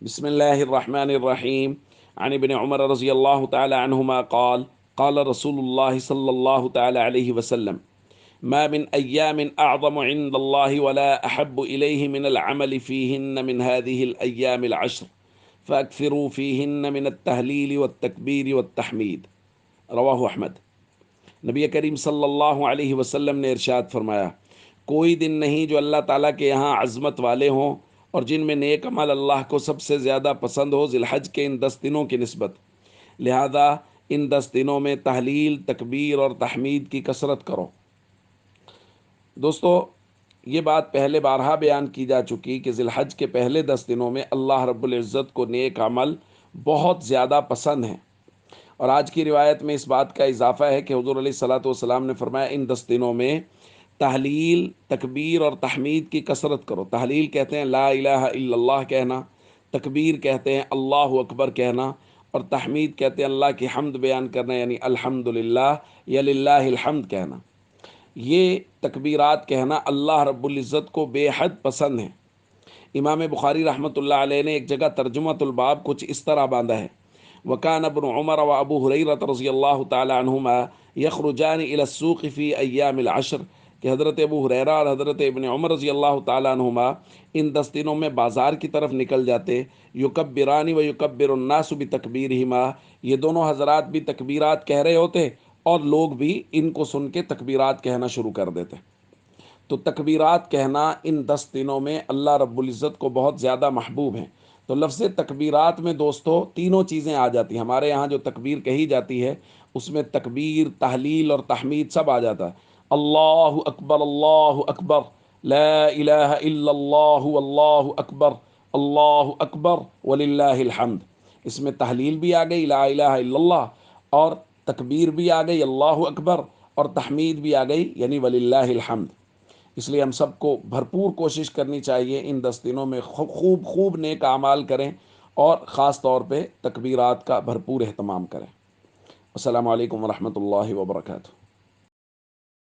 بسم الله الرحمن الرحيم. عن ابن عمر رضي الله تعالى عنهما قال قال رسول الله صلى الله تعالى عليه وسلم: ما من أيام أعظم عند الله ولا أحب إليه من العمل فيهن من هذه الأيام العشر فأكثروا فيهن من التهليل والتكبير والتحميد. رواہ احمد۔ نبی کریم صلی اللہ علیہ وسلم نے ارشاد فرمایا، کوئی دن نہیں جو اللہ تعالیٰ کے یہاں عظمت والے ہوں اور جن میں نیک عمل اللہ کو سب سے زیادہ پسند ہو ذی الحج کے ان 10 دنوں کی نسبت، لہذا ان 10 دنوں میں تحلیل، تکبیر اور تحمید کی کثرت کرو۔ دوستو، یہ بات پہلے بارہا بیان کی جا چکی کہ ذی الحج کے پہلے 10 دنوں میں اللہ رب العزت کو نیک عمل بہت زیادہ پسند ہیں، اور آج کی روایت میں اس بات کا اضافہ ہے کہ حضور علیہ الصلاۃ والسلام نے فرمایا ان 10 دنوں میں تحلیل، تکبیر اور تحمید کی کثرت کرو۔ تحلیل کہتے ہیں لا الہ الا اللہ کہنا، تکبیر کہتے ہیں اللہ اکبر کہنا، اور تحمید کہتے ہیں اللہ کی حمد بیان کرنا، یعنی الحمدللہ یا للہ الحمد کہنا۔ یہ تکبیرات کہنا اللہ رب العزت کو بے حد پسند ہے۔ امام بخاری رحمۃ اللہ علیہ نے ایک جگہ ترجمۃ الباب کچھ اس طرح باندھا ہے: وکان ابن عمر و ابو ہریرہ رضی اللہ تعالی عنہما یخرجان الی السوق فی ایام العشر، کہ حضرت ابو ہریرہ اور حضرت ابن عمر رضی اللہ تعالی عنہما ان 10 دنوں میں بازار کی طرف نکل جاتے، یکبران و یکبر الناس بتکبیرہما، یہ دونوں حضرات بھی تکبیرات کہہ رہے ہوتے اور لوگ بھی ان کو سن کے تکبیرات کہنا شروع کر دیتے۔ تو تکبیرات کہنا ان 10 دنوں میں اللہ رب العزت کو بہت زیادہ محبوب ہیں۔ تو لفظ تکبیرات میں دوستو تینوں چیزیں آ جاتی ہیں۔ ہمارے یہاں جو تکبیر کہی جاتی ہے اس میں تکبیر، تحلیل اور تحمید سب آ جاتا ہے۔ اللہ اکبر، اللہ اکبر، لا الہ الا اللہ واللہ اکبر، اللہ اکبر وللہ الحمد۔ اس میں تحلیل بھی آ گئی لا الہ الا اللہ، اور تکبیر بھی آ گئی اللہ اکبر، اور تحمید بھی آ گئی یعنی وللہ الحمد۔ اس لیے ہم سب کو بھرپور کوشش کرنی چاہیے ان 10 دنوں میں خوب خوب نیک اعمال کریں، اور خاص طور پہ تکبیرات کا بھرپور اہتمام کریں۔ السلام علیکم ورحمۃ اللہ وبرکاتہ۔